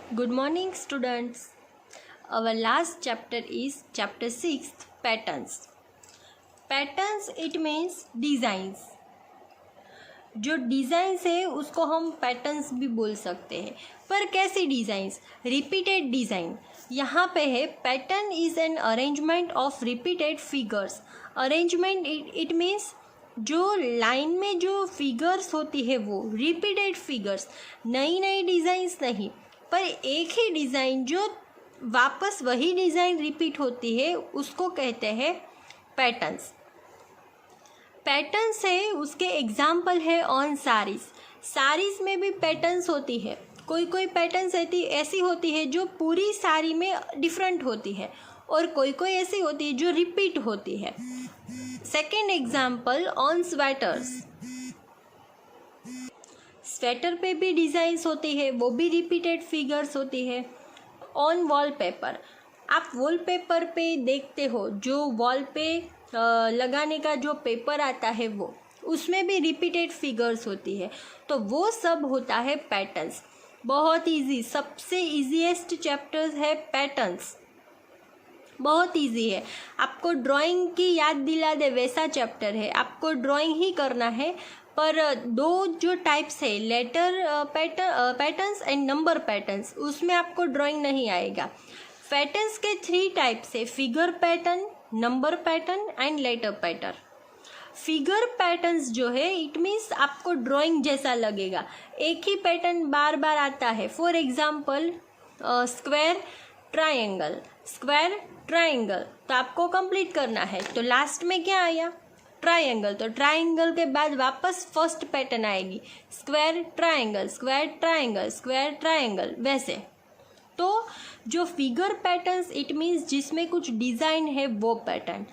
Good morning, students. Our last chapter is chapter 6, patterns. Patterns it means designs. जो designs है उसको हम patterns भी बोल सकते हैं, पर कैसी डिज़ाइंस? Repeated design. यहाँ पे है pattern is an arrangement of repeated figures. Arrangement it means जो लाइन में जो फिगर्स होती है वो रिपीटेड फिगर्स, नई नई डिज़ाइंस नहीं, पर एक ही डिज़ाइन जो वापस वही डिज़ाइन रिपीट होती है उसको कहते हैं पैटर्न्स. पैटर्न्स है उसके एग्जाम्पल है ऑन साड़ीज़. साड़ीज़ में भी पैटर्न्स होती है. कोई कोई पैटर्न्स ऐसी होती है जो पूरी साड़ी में डिफरेंट होती है और कोई कोई ऐसी होती है जो रिपीट होती है. Second example on sweaters. Sweater पे भी डिज़ाइंस होती है, वो भी रिपीटेड फिगर्स होती है. ऑन वॉलपेपर, आप वॉलपेपर पे देखते हो जो वॉल पे लगाने का जो पेपर आता है वो उसमें भी रिपीटेड फिगर्स होती है. तो वो सब होता है पैटर्न्स. बहुत इजी, सबसे इजीएस्ट चैप्टर्स है पैटर्न्स. बहुत इजी है. आपको ड्राइंग की याद दिला दे वैसा चैप्टर है. आपको ड्राइंग ही करना है, पर दो जो टाइप्स है letter patterns and number patterns, उसमें आपको ड्राइंग नहीं आएगा. पैटर्न्स के 3 टाइप्स है, figure pattern, number pattern and later pattern. Figure patterns जो है इट मीन्स आपको ड्राइंग जैसा लगेगा, एक ही पैटर्न बार बार आता है. For example square triangle, square triangle, तो आपको कंप्लीट करना है. तो लास्ट में क्या आया? ट्रायंगल. तो ट्रायंगल के बाद वापस फर्स्ट पैटर्न आएगी, square triangle, square triangle, square triangle, वैसे. तो जो फिगर पैटर्न्स इट मीन्स जिसमें कुछ डिज़ाइन है वो पैटर्न.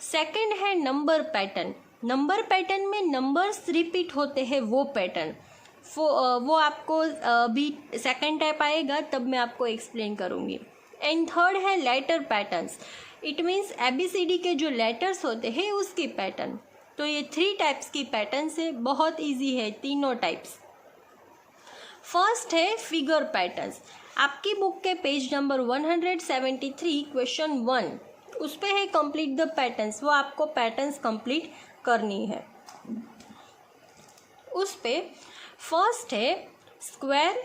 सेकंड है नंबर पैटर्न. नंबर पैटर्न में नंबर्स रिपीट होते हैं वो पैटर्न. वो आपको अभी सेकंड टाइप आएगा तब मैं आपको एक्सप्लेन करूँगी. एंड थर्ड है letter patterns. It means ABCD के जो लेटर्स होते हैं उसकी पैटर्न. तो ये 3 टाइप्स की पैटर्न्स है. बहुत ईजी है तीनों टाइप्स. फर्स्ट है फिगर पैटर्न्स. आपकी बुक के पेज नंबर 173 क्वेश्चन 1 उस पे है कंप्लीट द पैटर्न्स. वो आपको पैटर्न्स कंप्लीट करनी है. उस पे फर्स्ट है स्क्वायर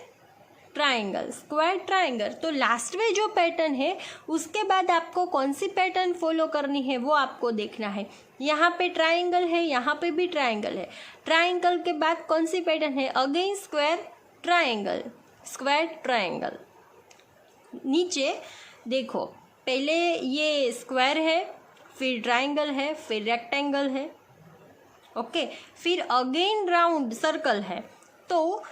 ट्रायंगल. स्क्वायर ट्रायंगल, तो लास्ट में जो पैटर्न है उसके बाद आपको कौन सी पैटर्न फॉलो करनी है वो आपको देखना है. यहाँ पे ट्रायंगल है, यहाँ पे भी ट्रायंगल है. ट्रायंगल के बाद कौन सी पैटर्न है? Again square triangle, square triangle. नीचे देखो, पहले ये स्क्वायर है, फिर ट्रायंगल है, फिर रेक्टेंगल है, ओके. फिर अगेन राउंड सर्कल है. तो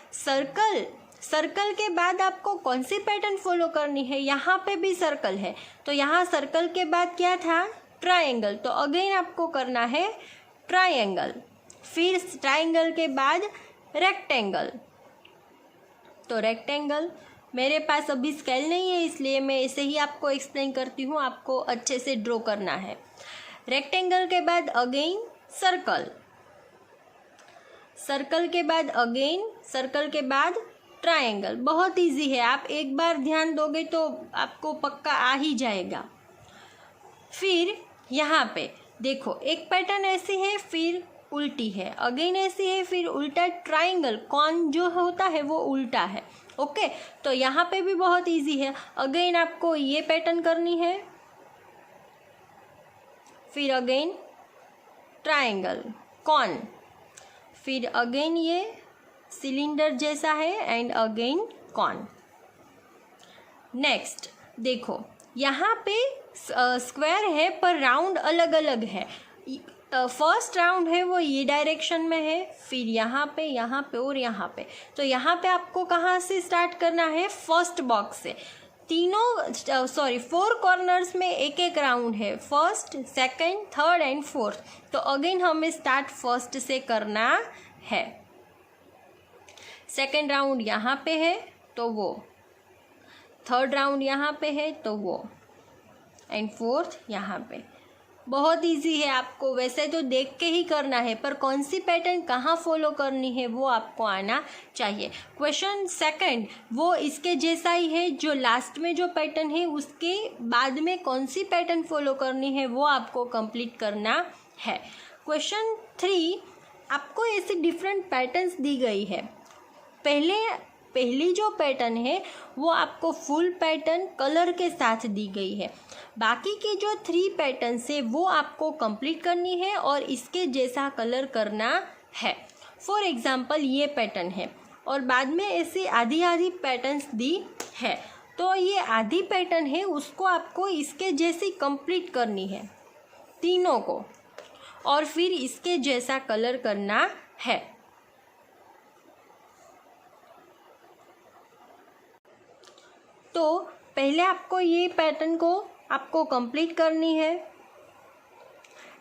सर्कल के बाद आपको कौन सी पैटर्न फॉलो करनी है? यहाँ पे भी सर्कल है, तो यहाँ सर्कल के बाद क्या था? ट्रायंगल. तो अगेन आपको करना है ट्रायंगल. फिर ट्रायंगल के बाद रेक्टेंगल. तो रेक्टेंगल, मेरे पास अभी स्केल नहीं है इसलिए मैं ऐसे ही आपको एक्सप्लेन करती हूँ, आपको अच्छे से ड्रॉ करना है. रेक्टेंगल के बाद अगेन सर्कल, सर्कल के बाद अगेन सर्कल के बाद ट्रायंगल. बहुत इजी है, आप एक बार ध्यान दोगे तो आपको पक्का आ ही जाएगा. फिर यहाँ पे देखो, एक पैटर्न ऐसी है, फिर उल्टी है, अगेन ऐसी है, फिर उल्टा. ट्रायंगल कौन जो होता है वो उल्टा है, ओके. तो यहाँ पे भी बहुत इजी है. अगेन आपको ये पैटर्न करनी है, फिर अगेन ट्रायंगल कौन, फिर अगेन ये सिलेंडर जैसा है एंड अगेन कौन. नेक्स्ट देखो, यहाँ पे स्क्वायर है पर राउंड अलग अलग है. फर्स्ट राउंड है वो ये डायरेक्शन में है, फिर यहाँ पे और यहाँ पे. तो यहाँ पे आपको कहाँ से स्टार्ट करना है? फर्स्ट बॉक्स से. 4 कॉर्नर्स में एक एक राउंड है, first, second, third and fourth. तो अगेन हमें स्टार्ट फर्स्ट से करना है. सेकंड राउंड यहाँ पे है तो वो, थर्ड राउंड यहाँ पे है तो वो, एंड फोर्थ यहाँ पे. बहुत इजी है, आपको वैसे तो देख के ही करना है, पर कौन सी पैटर्न कहाँ फॉलो करनी है वो आपको आना चाहिए। क्वेश्चन सेकंड, वो इसके जैसा ही है, जो लास्ट में जो पैटर्न है उसके बाद में कौन सी पैटर्न फॉलो करनी है वो आपको कंप्लीट करना है। क्वेश्चन 3, आपको ऐसी डिफरेंट पैटर्न्स दी गई है। पहली जो पैटर्न है वो आपको फुल पैटर्न कलर के साथ दी गई है। बाकी की जो 3 पैटर्न्स है वो आपको कंप्लीट करनी है और इसके जैसा कलर करना है। फॉर एग्जांपल ये पैटर्न है और बाद में ऐसे आधी आधी पैटर्न्स दी है, तो ये आधी पैटर्न है उसको आपको इसके जैसी कंप्लीट करनी है तीनों को, और फिर इसके जैसा कलर करना है। तो पहले आपको ये पैटर्न को आपको कंप्लीट करनी है।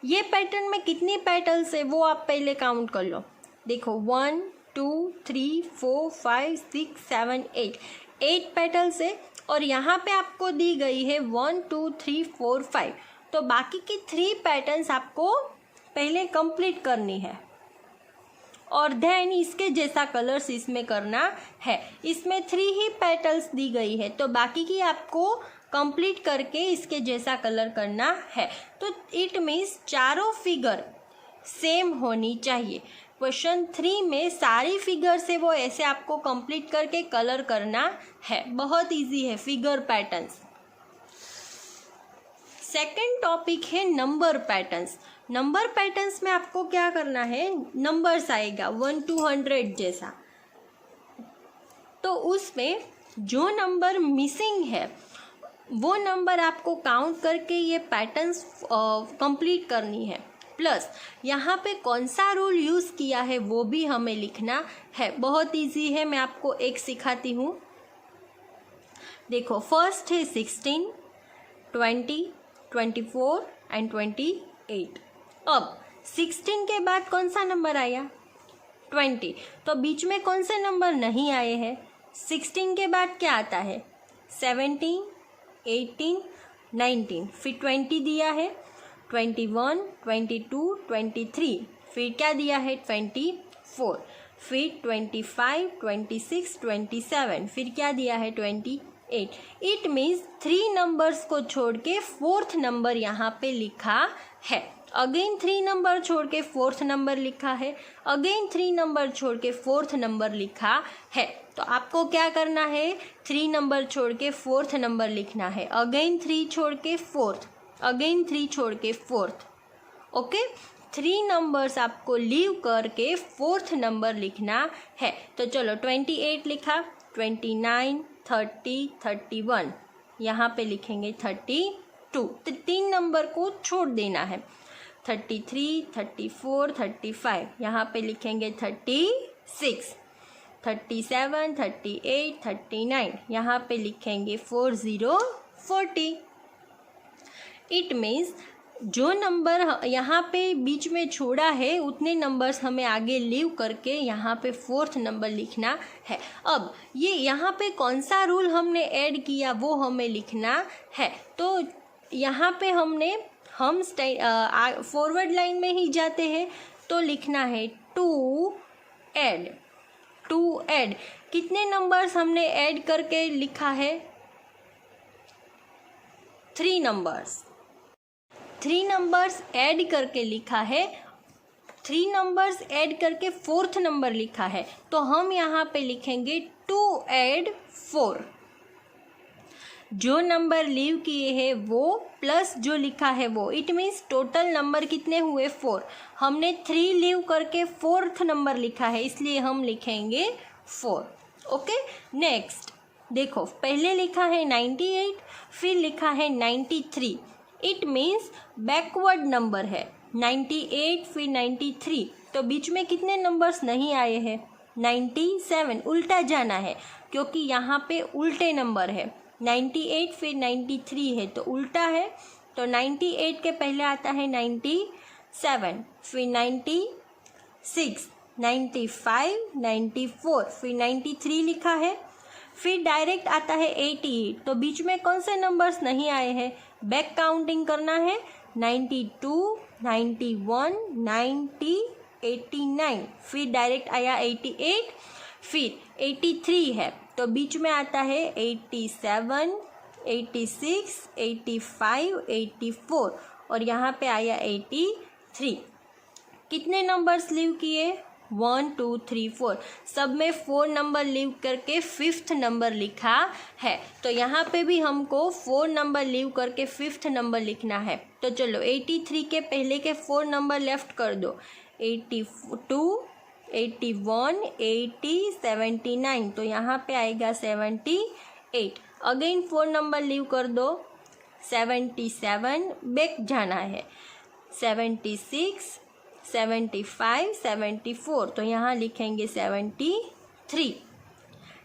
ये पैटर्न में कितनी पेटल्स है वो आप पहले काउंट कर लो। देखो 1 2 3 4 5 6 7 8 पेटल्स है और यहाँ पे आपको दी गई है 1 2 3 4 5। तो बाकी की 3 पैटर्न्स आपको पहले कंप्लीट करनी है और देन इसके जैसा कलर्स इसमें करना है। इसमें 3 ही पेटल्स दी गई है तो बाकी की आपको कंप्लीट करके इसके जैसा कलर करना है। तो इट मीन्स चारों फिगर सेम होनी चाहिए। क्वेश्चन 3 में सारी फिगर से वो ऐसे आपको कंप्लीट करके कलर करना है। बहुत इजी है फिगर पैटर्न्स। सेकंड टॉपिक है नंबर पैटर्न्स। नंबर पैटर्न्स में आपको क्या करना है, नंबर्स आएगा 1 to 100 जैसा, तो उसमें जो नंबर मिसिंग है वो नंबर आपको काउंट करके ये पैटर्न्स कंप्लीट करनी है। प्लस यहाँ पे कौन सा रूल यूज़ किया है वो भी हमें लिखना है। बहुत इजी है, मैं आपको एक सिखाती हूँ। देखो फर्स्ट है 16, 20, 24 एंड 28। अब 16 के बाद कौन सा नंबर आया, 20, तो बीच में कौन से नंबर नहीं आए हैं। 16 के बाद क्या आता है, 17, 18, 19, फिर 20 दिया है, 21, 22, 23, फिर क्या दिया है 24, फिर 25, 26, 27, फिर क्या दिया है 28। इट मीन्स 3 नंबर्स को छोड़ के 4th नंबर यहाँ पे लिखा है। अगेन 3 नंबर छोड़ के 4th नंबर लिखा है, अगेन 3 नंबर छोड़ के 4th नंबर लिखा है। तो आपको क्या करना है, 3 नंबर छोड़ के 4th नंबर लिखना है, अगेन 3 छोड़ के 4th, अगेन 3 छोड़ के 4th। ओके, 3 नंबर्स आपको लीव करके 4th नंबर लिखना है। तो चलो 28 लिखा, 29, 30, 31, यहाँ पे लिखेंगे 32, तो 3 नंबर को छोड़ देना है। 33, 34, 35, यहाँ पे लिखेंगे 36, 37, 38, 39, यहाँ पे लिखेंगे 40, 40। इट मीन्स जो नंबर यहाँ पे बीच में छोड़ा है उतने नंबर्स हमें आगे लीव करके यहाँ पे 4th नंबर लिखना है। अब ये यहाँ पे कौन सा रूल हमने ऐड किया वो हमें लिखना है। तो यहाँ पे हम फॉरवर्ड लाइन में ही जाते हैं, तो लिखना है टू ऐड। कितने नंबर्स हमने ऐड करके लिखा है, 3 नंबर्स। 3 नंबर्स ऐड करके लिखा है, 3 नंबर्स ऐड करके 4th नंबर लिखा है, तो हम यहाँ पे लिखेंगे 2 ऐड 4। जो नंबर लीव किए हैं वो प्लस जो लिखा है वो, इट मीन्स टोटल नंबर कितने हुए 4। हमने 3 लीव करके 4th नंबर लिखा है, इसलिए हम लिखेंगे 4। ओके, नेक्स्ट देखो पहले लिखा है 98, फिर लिखा है 93। इट मीन्स बैकवर्ड नंबर है 98 फिर 93, तो बीच में कितने नंबर्स नहीं आए हैं, 97। उल्टा जाना है क्योंकि यहाँ पे उल्टे नंबर है, 98 फिर 93 है तो उल्टा है। तो 98 के पहले आता है 97, फिर 96, 95, 94, फिर 93 लिखा है, फिर डायरेक्ट आता है 88। तो बीच में कौन से नंबर्स नहीं आए हैं, बैक काउंटिंग करना है, 92, 91, 90, 89, फिर डायरेक्ट आया 88, फिर 83 है तो बीच में आता है 87, 86, 85, 84 और यहाँ पे आया 83। कितने नंबर्स लीव किए? 1, 2, 3, 4, सब में 4 नंबर लीव करके 5th नंबर लिखा है। तो यहाँ पे भी हमको 4 नंबर लीव करके 5th नंबर लिखना है। तो चलो 83 के पहले के 4 नंबर लेफ्ट कर दो, 82, 81, 80, 79, तो यहाँ पे आएगा 78। अगेन 4 नंबर लीव कर दो, 77, बैक जाना है, 76, 75, 74, तो यहाँ लिखेंगे 73,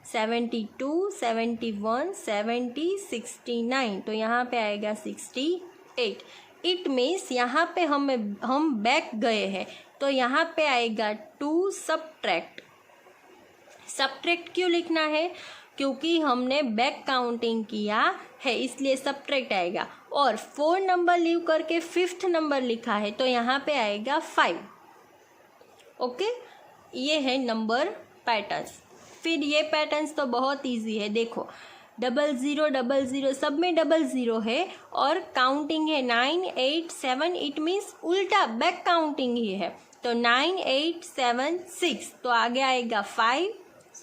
72, 71, 70, 69, तो यहाँ पे आएगा 68। इट मीन्स यहाँ पे हम बैक गए हैं तो यहाँ पे आएगा 2 सब्ट्रैक्ट। सब्ट्रैक्ट क्यों लिखना है? क्योंकि हमने बैक काउंटिंग किया है इसलिए सब्ट्रैक्ट आएगा। और 4 नंबर लीव करके 5th नंबर लिखा है तो यहाँ पे आएगा 5। ओके, ये है नंबर पैटर्न्स। फिर ये पैटर्न्स तो बहुत इजी है, देखो 00, 00, सब में 00 है और काउंटिंग है 9, 8, 7, इट मीन्स उल्टा बैक काउंटिंग ही है। तो 9, 8, 7, 6, तो आगे आएगा 5,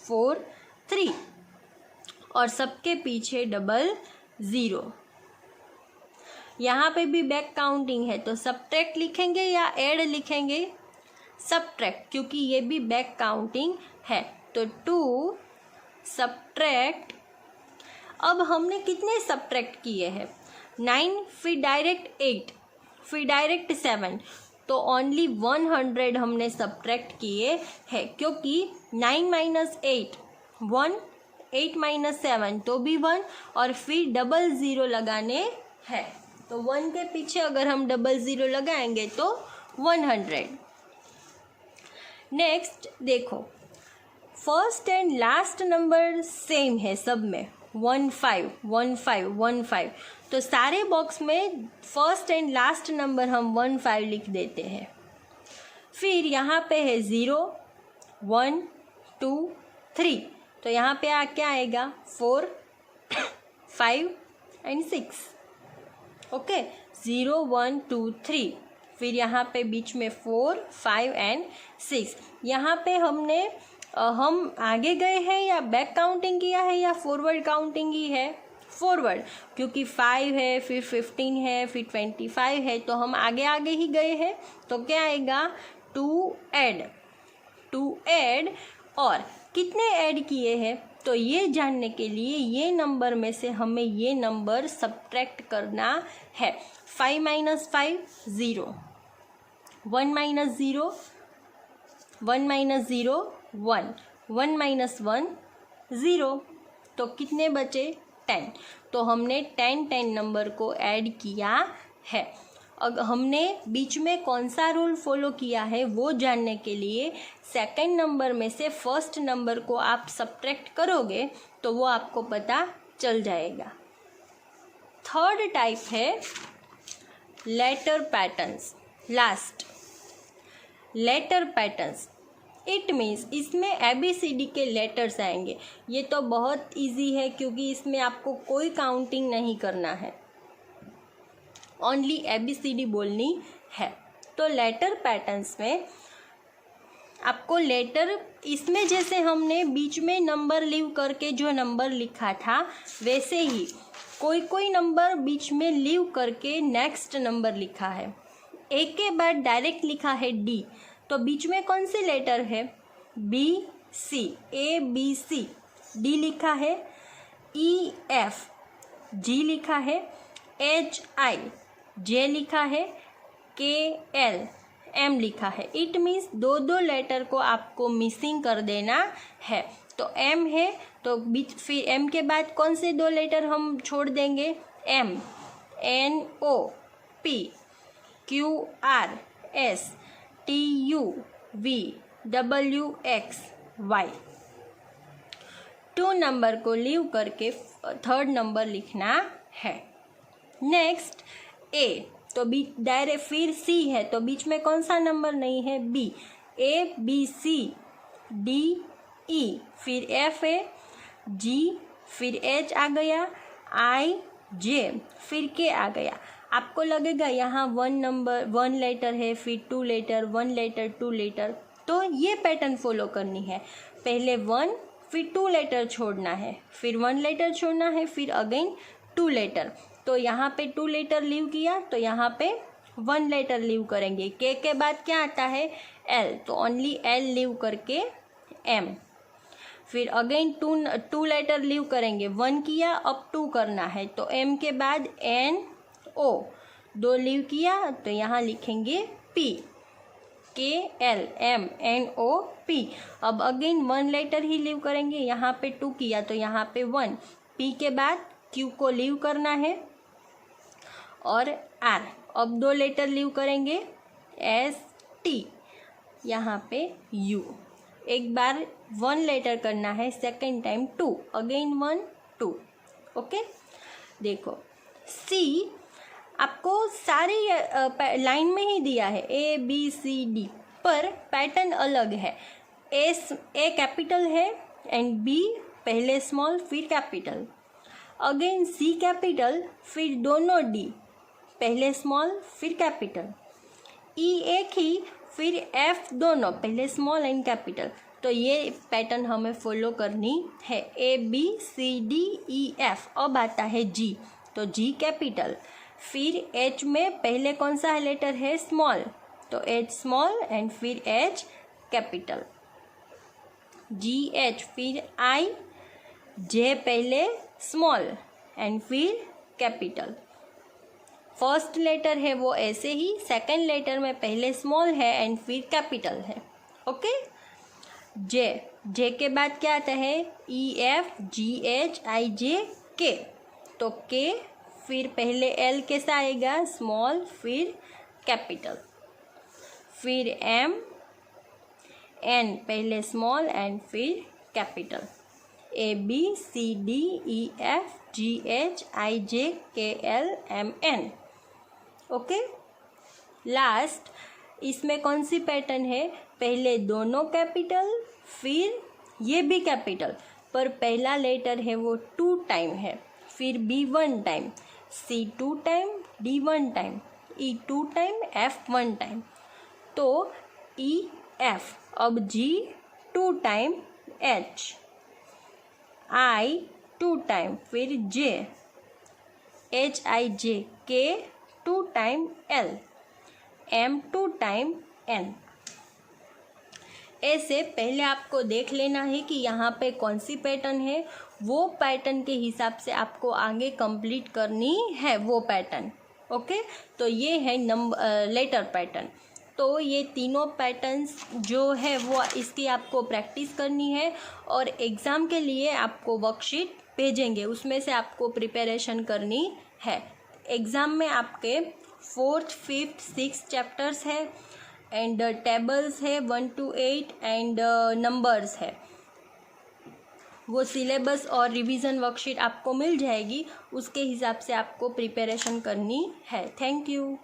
4, 3 और सबके पीछे 00। यहाँ पे भी बैक काउंटिंग है तो सब्ट्रैक्ट लिखेंगे या ऐड लिखेंगे? सब्ट्रैक्ट, क्योंकि ये भी बैक काउंटिंग है। तो 2 सब्ट्रैक्ट, अब हमने कितने सब्ट्रैक्ट किए हैं? 9, फिर डायरेक्ट 8, फिर डायरेक्ट 7, तो ओनली 100 हमने सब्ट्रैक्ट किए हैं क्योंकि 9 माइनस 8 1, 8 माइनस 7 तो भी 1 और फिर 00 लगाने हैं। तो 1 के पीछे अगर हम 00 लगाएंगे तो 100। नेक्स्ट देखो, first and last number same है सब में, 15, 15, 15, तो सारे बॉक्स में फर्स्ट एंड लास्ट नंबर हम 15 लिख देते हैं। फिर यहाँ पे है 0, 1, 2, 3, तो यहाँ पे क्या आएगा? 4, 5 एंड 6। ओके, 0, 1, 2, 3, फिर यहाँ पे बीच में 4, 5 एंड 6। यहाँ पे हम आगे गए हैं या बैक काउंटिंग किया है या फॉरवर्ड काउंटिंग ही है? फॉरवर्ड, क्योंकि 5 है, फिर 15 है, फिर 25 है, तो हम आगे आगे ही गए हैं। तो क्या आएगा? 2 ऐड और कितने ऐड किए हैं? तो ये जानने के लिए ये नंबर में से हमें ये नंबर सब्ट्रैक्ट करना है। 5 माइनस 5 0, 1 माइनस 0 1 माइनस 0 1, 1 माइनस 1 0, तो कितने बचे? 10। तो हमने 10 नंबर को ऐड किया है। अब हमने बीच में कौन सा रूल फॉलो किया है वो जानने के लिए सेकंड नंबर में से फर्स्ट नंबर को आप सब्ट्रैक्ट करोगे तो वो आपको पता चल जाएगा। थर्ड टाइप है letter patterns. Last, letter patterns, it means इसमें ABCD के लेटर्स आएंगे। ये तो बहुत इजी है क्योंकि इसमें आपको कोई काउंटिंग नहीं करना है, ओनली ABCD बोलनी है। तो लेटर पैटर्न्स में आपको लेटर, इसमें जैसे हमने बीच में नंबर लीव करके जो नंबर लिखा था वैसे ही कोई नंबर बीच में लीव करके नेक्स्ट नंबर लिखा है। ए के बाद डायरेक्ट लिखा है D, तो बीच में कौन से लेटर है? BC, ABC, D लिखा है, EF, G लिखा है, HI, J लिखा है, KL, M लिखा है। इट मीन्स दो लेटर को आपको मिसिंग कर देना है। तो M है तो बीच, फिर M के बाद कौन से 2 लेटर हम छोड़ देंगे? M, NO, P, QR, S, TU, V, WX, Y। 2 number को लीव करके थर्ड नंबर लिखना है। नेक्स्ट A, तो बी डायरेक्ट, फिर सी है तो बीच में कौन सा नंबर नहीं है, B, A B C D E, फिर एफ है, जी, फिर एच आ गया, आई जे, फिर के आ गया। आपको लगेगा यहाँ 1 लेटर है, फिर 2 लेटर, 1 लेटर 2 लेटर, तो ये पैटर्न फॉलो करनी है। पहले 1 फिर 2 लेटर छोड़ना है, फिर 1 लेटर छोड़ना है, फिर अगेन 2 लेटर। तो यहाँ पे 2 लेटर लीव किया तो यहाँ पे 1 लेटर लीव करेंगे। के बाद क्या आता है, एल, तो ओनली एल लीव करके एम, फिर अगेन 2 लेटर लीव करेंगे, 1 किया अब 2 करना है, तो एम के बाद एन ओ, 2 लीव किया तो यहाँ लिखेंगे P, K L M N O P. अब अगेन 1 लेटर ही लीव करेंगे, यहाँ पे 2 किया तो यहाँ पे 1, पी के बाद क्यू को लीव करना है और आर, अब 2 लेटर लीव करेंगे, एस टी, यहाँ पे यू। एक बार 1 लेटर करना है, सेकेंड टाइम 2, अगेन 1 2। ओके, देखो सी आपको सारी लाइन में ही दिया है, ए बी सी डी, पर पैटर्न अलग है। ए कैपिटल है एंड बी पहले स्मॉल फिर कैपिटल, अगेन सी कैपिटल फिर दोनों डी, पहले स्मॉल फिर कैपिटल, ई एक ही फिर एफ दोनों, पहले स्मॉल एंड कैपिटल। तो ये पैटर्न हमें फॉलो करनी है, A B C D E F. अब आता है जी, तो जी कैपिटल, फिर एच में पहले कौन सा लेटर है, स्मॉल, तो एच स्मॉल एंड फिर एच कैपिटल, जी एच, फिर आई, जे पहले स्मॉल एंड फिर कैपिटल। फर्स्ट लेटर है वो ऐसे ही, सेकंड लेटर में पहले स्मॉल है एंड फिर कैपिटल है। ओके, जे, जे के बाद क्या आता है, ई F G H I J के, तो के फिर पहले एल कैसा आएगा, स्मॉल फिर कैपिटल, फिर एम एन पहले स्मॉल एंड फिर capital, A B C D E F G H I J K L M N. Okay, last इसमें कौन सी पैटर्न है, पहले दोनों कैपिटल फिर ये भी कैपिटल, पर पहला लेटर है वो 2 टाइम है, फिर B 1 time, C 2 time, D 1 time, E 2 time, F 1 time, तो ई एफ। अब G 2 time, H, I 2 time, फिर J, H I J, K 2 time, L, M 2 time, N. ऐसे पहले आपको देख लेना है कि यहाँ पे कौन सी पैटर्न है, वो पैटर्न के हिसाब से आपको आगे कंप्लीट करनी है वो पैटर्न। ओके, तो ये है लेटर पैटर्न। तो ये तीनों पैटर्न्स जो है वो इसकी आपको प्रैक्टिस करनी है और एग्ज़ाम के लिए आपको वर्कशीट भेजेंगे, उसमें से आपको प्रिपरेशन करनी है। एग्ज़ाम में आपके 4th, 5th, 6th चैप्टर्स है एंड टेबल्स है 1 to 8 एंड नंबर्स है। वो सिलेबस और रिवीजन वर्कशीट आपको मिल जाएगी, उसके हिसाब से आपको प्रिपरेशन करनी है। Thank you.